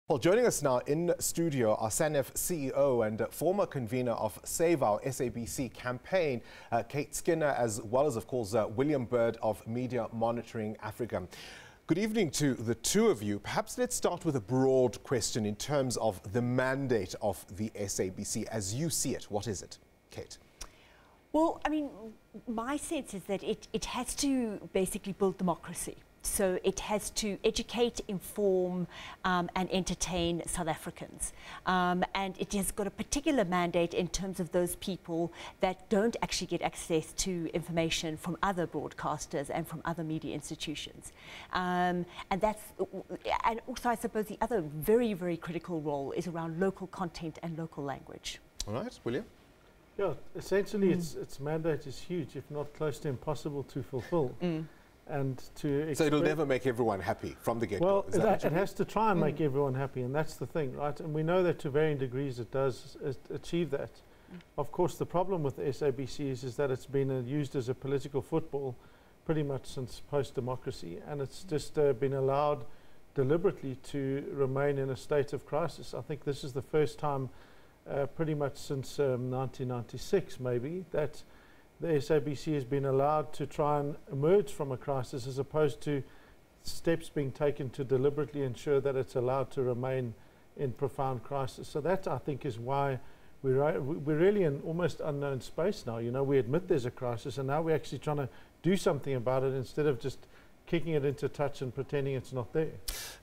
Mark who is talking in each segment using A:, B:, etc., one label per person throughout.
A: Well, joining us now in studio are SANEF CEO and former convener of Save Our SABC Campaign, Kate Skinner, as well as, of course, William Bird of Media Monitoring Africa. Good evening to the two of you. Perhaps let's start with a broad question in terms of the mandate of the SABC. As you see it, what is it, Kate?
B: Well, I mean, my sense is that it has to basically build democracy. So it has to educate, inform and entertain South Africans. And it has got a particular mandate in terms of those people that don't actually get access to information from other broadcasters and from other media institutions. And also, I suppose, the other very, very critical role is around local content and local language.
A: All right, William?
C: Yeah, essentially its mandate is huge, if not close to impossible to fulfill. And
A: so it'll never make everyone happy from the get-go.
C: Well, it has to try and make everyone happy, and that's the thing, right? And we know that to varying degrees it does achieve that. Of course, the problem with the SABC is that it's been used as a political football pretty much since post-democracy, and it's just been allowed deliberately to remain in a state of crisis. I think this is the first time pretty much since 1996 maybe that the SABC has been allowed to try and emerge from a crisis, as opposed to steps being taken to deliberately ensure that it's allowed to remain in profound crisis. So that, I think, is why we're really in almost unknown space now. You know, we admit there's a crisis, and now we're actually trying to do something about it instead of just kicking it into touch and pretending it's not there.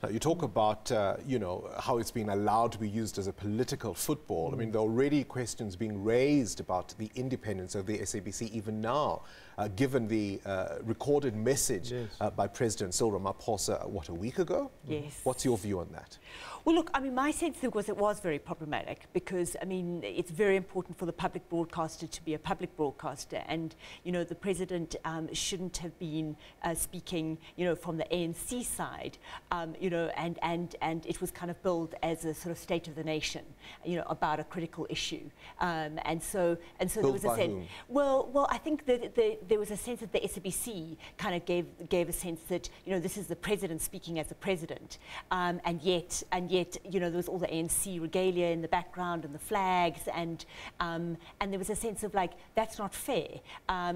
A: Now, you talk about, you know, how it's been allowed to be used as a political football. I mean, there are already questions being raised about the independence of the SABC even now, given the recorded message by President Cyril Ramaphosa, what, a week ago?
B: Yes.
A: What's your view on that?
B: Well, look, I mean, my sense was it was very problematic because, I mean, it's very important for the public broadcaster to be a public broadcaster, and, you know, the President shouldn't have been speaking, you know, from the ANC side, you know, and it was kind of billed as a sort of state of the nation, you know, about a critical issue, and so there was a sense. Well, I think that there was a sense that the SABC kind of gave a sense that, you know, this is the President speaking as the President, and yet, you know, there was all the ANC regalia in the background and the flags, and there was a sense of like, that's not fair.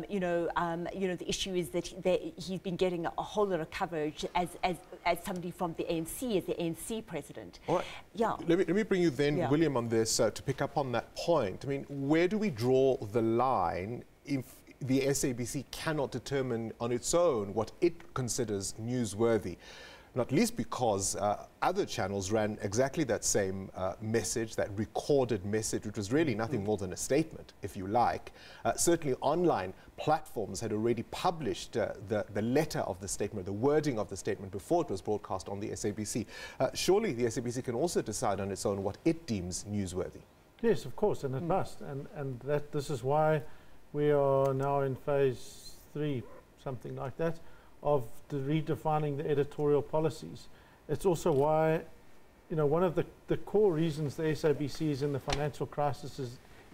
B: You know, the issue is that he's been getting a whole lot of coverage as somebody from the ANC, as the ANC President.
A: All right.
B: Yeah.
A: Let me bring you then, William, on this to pick up on that point. I mean, where do we draw the line if the SABC cannot determine on its own what it considers newsworthy? Not least because other channels ran exactly that same message, that recorded message, which was really nothing more than a statement, if you like. Certainly online platforms had already published the letter of the statement, the wording of the statement before it was broadcast on the SABC. Surely the SABC can also decide on its own what it deems newsworthy. Yes,
C: of course, and it must. And this is why we are now in phase 3, something like that, of redefining the editorial policies. It's also why, you know, one of the core reasons the SABC is in the financial crisis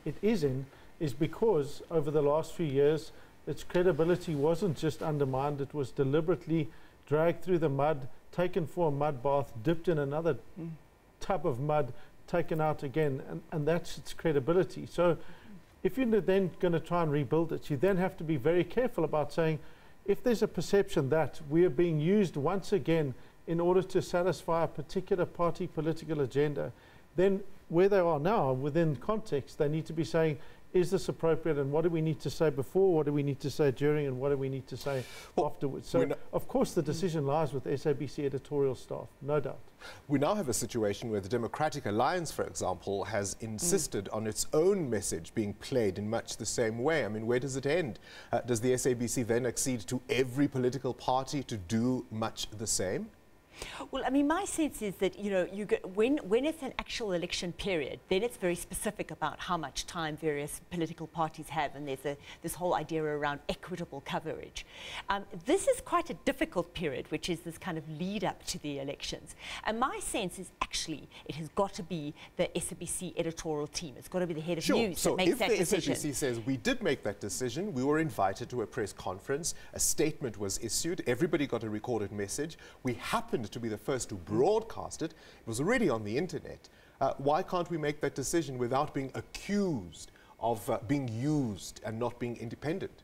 C: it is in is because over the last few years its credibility wasn't just undermined, it was deliberately dragged through the mud, taken for a mud bath, dipped in another tub of mud, taken out again, and that's its credibility. So if you're then going to try and rebuild it, you then have to be very careful about saying, if there's a perception that we are being used once again in order to satisfy a particular party political agenda, then where they are now, within context, they need to be saying, is this appropriate, and what do we need to say before, what do we need to say during, and what do we need to say afterwards? So, of course, the decision lies with SABC editorial staff, no doubt.
A: We now have a situation where the Democratic Alliance, for example, has insisted on its own message being played in much the same way. I mean, where does it end? Does the SABC then accede to every political party to do much the same?
B: Well, I mean, my sense is that, you know, when it's an actual election period, then it's very specific about how much time various political parties have, and there's this whole idea around equitable coverage. This is quite a difficult period, which is this kind of lead up to the elections. And my sense is actually it has got to be the SABC editorial team. It's got to be the head of news that makes that decision.
A: If the SABC says we did make that decision, we were invited to a press conference, a statement was issued, everybody got a recorded message, we happened happened to be the first to broadcast it. It was already on the internet. Why can't we make that decision without being accused of being used and not being independent?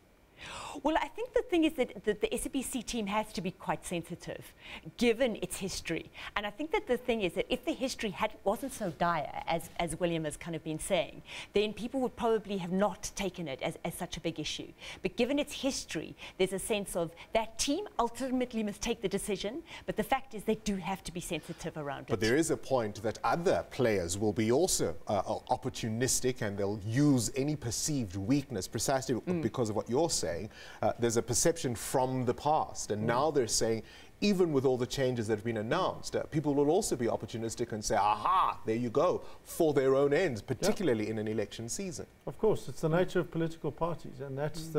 B: Well, I think the thing is that the SABC team has to be quite sensitive, given its history. And I think that the thing is that if the history wasn't so dire, as William has kind of been saying, then people would probably have not taken it as such a big issue. But given its history, there's a sense of that team ultimately must take the decision, but the fact is they do have to be sensitive around it.
A: But there is a point that other players will be also opportunistic, and they'll use any perceived weakness precisely because of what you're saying. There's a perception from the past, and now they're saying, even with all the changes that have been announced, people will also be opportunistic and say, aha, there you go, for their own ends, particularly in an election season.
C: Of course, it's the nature of political parties, and that's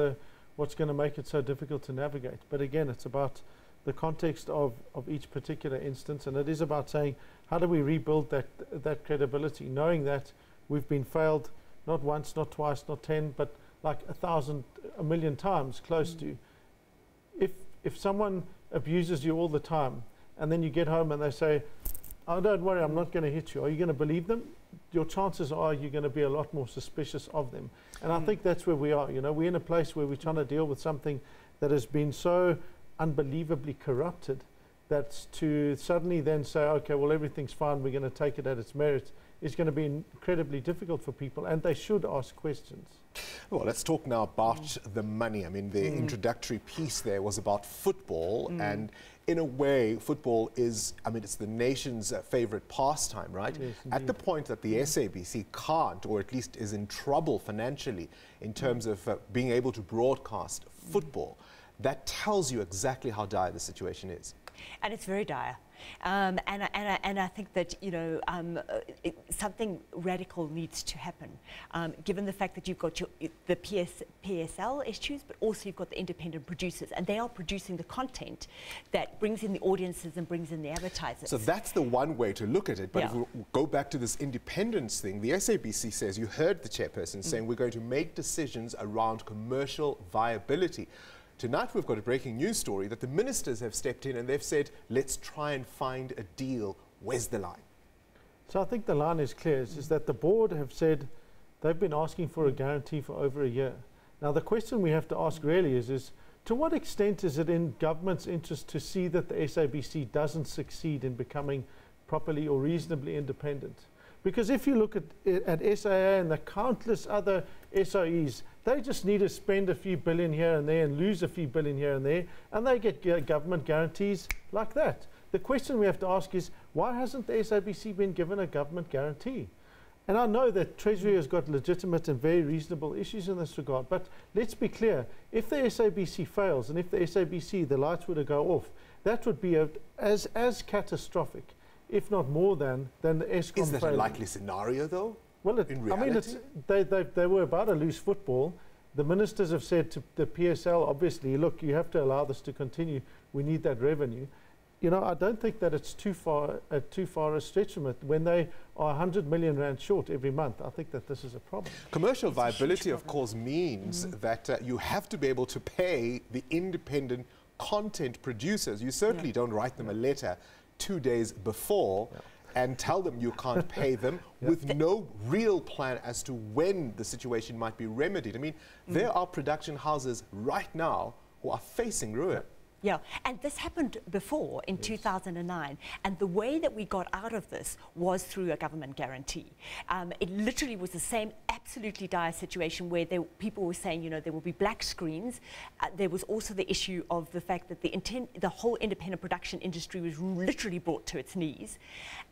C: what's going to make it so difficult to navigate. But again, it's about the context of each particular instance, and it is about saying, how do we rebuild that credibility, knowing that we've been failed not once, not twice, not 10, but like 1,000, 1,000,000 times close to. If someone abuses you all the time, and then you get home and they say, oh, don't worry, I'm not going to hit you, are you going to believe them? Your chances are you're going to be a lot more suspicious of them. And I think that's where we are. You know, we're in a place where we're trying to deal with something that has been so unbelievably corrupted, that to suddenly then say, okay, well, everything's fine, we're going to take it at its merit, is going to be incredibly difficult for people, and they should ask questions.
A: Well, let's talk now about the money. I mean, the introductory piece there was about football, and in a way, football is, I mean, it's the nation's favorite pastime, right?
C: Yes,
A: at the point that the SABC can't, or at least is in trouble financially in terms of being able to broadcast football, that tells you exactly how dire the situation is.
B: And it's very dire. And I think that, you know, something radical needs to happen, given the fact that you've got the PSL issues, but also you've got the independent producers, and they are producing the content that brings in the audiences and brings in the advertisers.
A: So that's the one way to look at it. But if we go back to this independence thing, the SABC says, you heard the chairperson saying, we're going to make decisions around commercial viability. Tonight we've got a breaking news story that the ministers have stepped in and they've said, let's try and find a deal. Where's the line?
C: So I think the line is clear, is that the board have said they've been asking for a guarantee for over a year. Now the question we have to ask really is to what extent is it in government's interest to see that the SABC doesn't succeed in becoming properly or reasonably independent? Because if you look at SAA and the countless other SOEs, they just need to spend a few billion here and there and lose a few billion here and there, and they get government guarantees like that. The question we have to ask is, why hasn't the SABC been given a government guarantee? And I know that Treasury has got legitimate and very reasonable issues in this regard, but let's be clear, if the SABC fails and if the SABC, the lights were to go off, that would be as catastrophic, if not more than the Eskom
A: Is that a likely scenario, though?
C: Well,
A: in reality?
C: I mean, they were about to lose football. The ministers have said to the PSL, obviously, look, you have to allow this to continue. We need that revenue. You know, I don't think that it's too far a stretch from it. When they are 100 million rand short every month, I think that this is a problem.
A: Commercial viability, of course, means that you have to be able to pay the independent content producers. You certainly don't write them a letter 2 days before and tell them you can't pay them with no real plan as to when the situation might be remedied. I mean, there are production houses right now who are facing ruin.
B: Yeah, and this happened before in 2009, and the way that we got out of this was through a government guarantee. It literally was the same absolutely dire situation where people were saying, you know, there will be black screens. There was also the issue of the fact that the whole independent production industry was literally brought to its knees.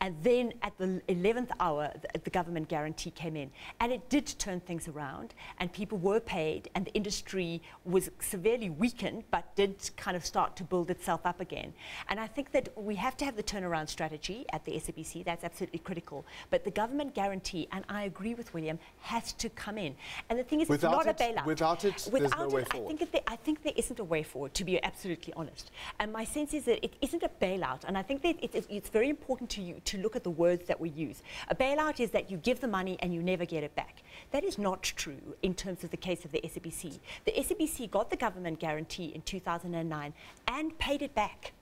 B: And then at the 11th hour, the government guarantee came in, and it did turn things around, and people were paid, and the industry was severely weakened, but did kind of start to build itself up again. And I think that we have to have the turnaround strategy at the SABC. That's absolutely critical. But the government guarantee, and I agree with William, has to come in. And the thing is, it's not a bailout.
A: Without it, there's no way forward.
B: I think there isn't a way forward, to be absolutely honest. And my sense is that it isn't a bailout. And I think that it's very important to look at the words that we use. A bailout is that you give the money and you never get it back. That is not true in terms of the case of the SABC. The SABC got the government guarantee in 2009 and paid it back.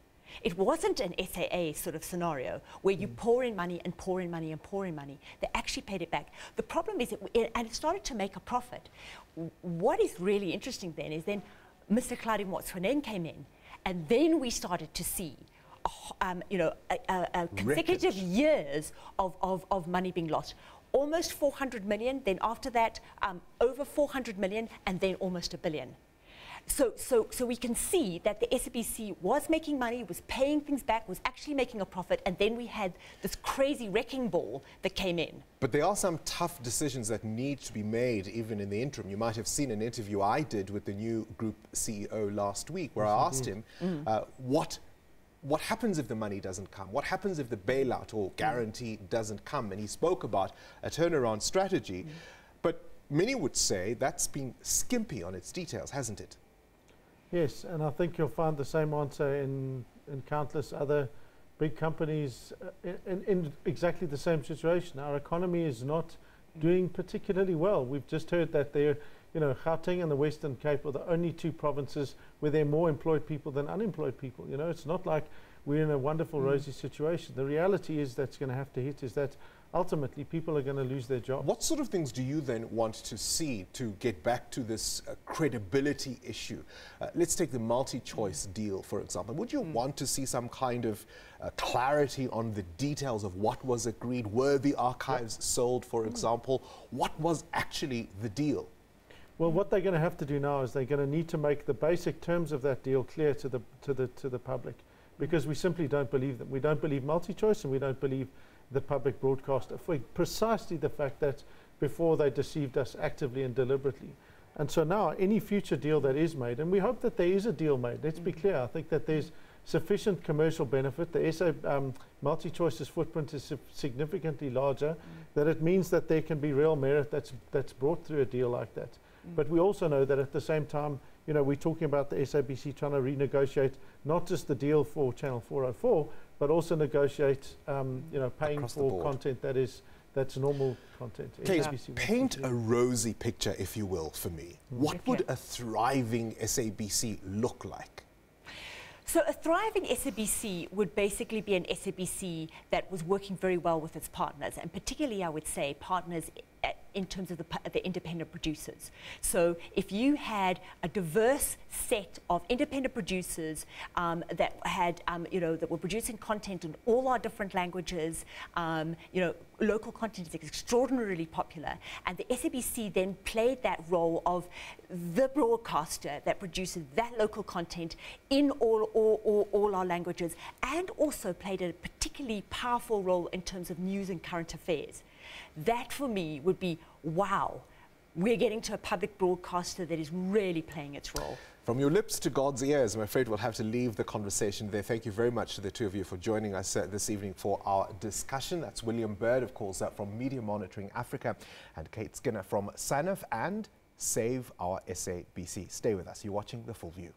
B: It wasn't an SAA sort of scenario where you pour in money and pour in money and pour in money. They actually paid it back. The problem is, and it started to make a profit. What is really interesting then is then Mr. Claudio Motsoeneng came in, and then we started to see consecutive years of money being lost. Almost 400 million, then after that, over 400 million, and then almost $1 billion. So we can see that the SABC was making money, was paying things back, was actually making a profit, and then we had this crazy wrecking ball that came in.
A: But there are some tough decisions that need to be made even in the interim. You might have seen an interview I did with the new group CEO last week where I asked him what happens if the money doesn't come? What happens if the bailout or guarantee doesn't come? And he spoke about a turnaround strategy. But many would say that's been skimpy on its details, hasn't it?
C: Yes, and I think you'll find the same answer in countless other big companies in exactly the same situation. Our economy is not doing particularly well. We've just heard that Gauteng and the Western Cape are the only two provinces where there are more employed people than unemployed people. It's not like we're in a wonderful, rosy situation. The reality is that's going to have to hit is that ultimately people are going to lose their job.
A: What sort of things do you then want to see to get back to this credibility issue? Let's take the multi-choice deal, for example. Would you want to see some kind of clarity on the details of what was agreed? Were the archives sold, for example? What was actually the deal?
C: Well, what they're going to have to do now is they're going to need to make the basic terms of that deal clear to the public, because we simply don't believe them. We don't believe multi-choice, and we don't believe the public broadcaster for precisely the fact that before they deceived us actively and deliberately. And so now any future deal that is made, and we hope that there is a deal made, let's be clear, I think that there's sufficient commercial benefit. The SA multi-choice's footprint is significantly larger, that it means that there can be real merit that's brought through a deal like that. But we also know that at the same time, we're talking about the SABC trying to renegotiate not just the deal for Channel 404, but also negotiate, paying for content that's normal content.
A: Please paint a rosy picture, if you will, for me. What would a thriving SABC look like?
B: So a thriving SABC would basically be an SABC that was working very well with its partners, and particularly, I would say, partners in terms of the independent producers. So if you had a diverse set of independent producers that had, that were producing content in all our different languages, local content is extraordinarily popular, and the SABC then played that role of the broadcaster that produces that local content in all our languages, and also played a particularly powerful role in terms of news and current affairs. That for me would be, wow, we're getting to a public broadcaster that is really playing its role.
A: From your lips to God's ears, I'm afraid we'll have to leave the conversation there. Thank you very much to the two of you for joining us this evening for our discussion. That's William Bird, of course, from Media Monitoring Africa, and Kate Skinner from SANEF and Save Our SABC. Stay with us. You're watching The Full View.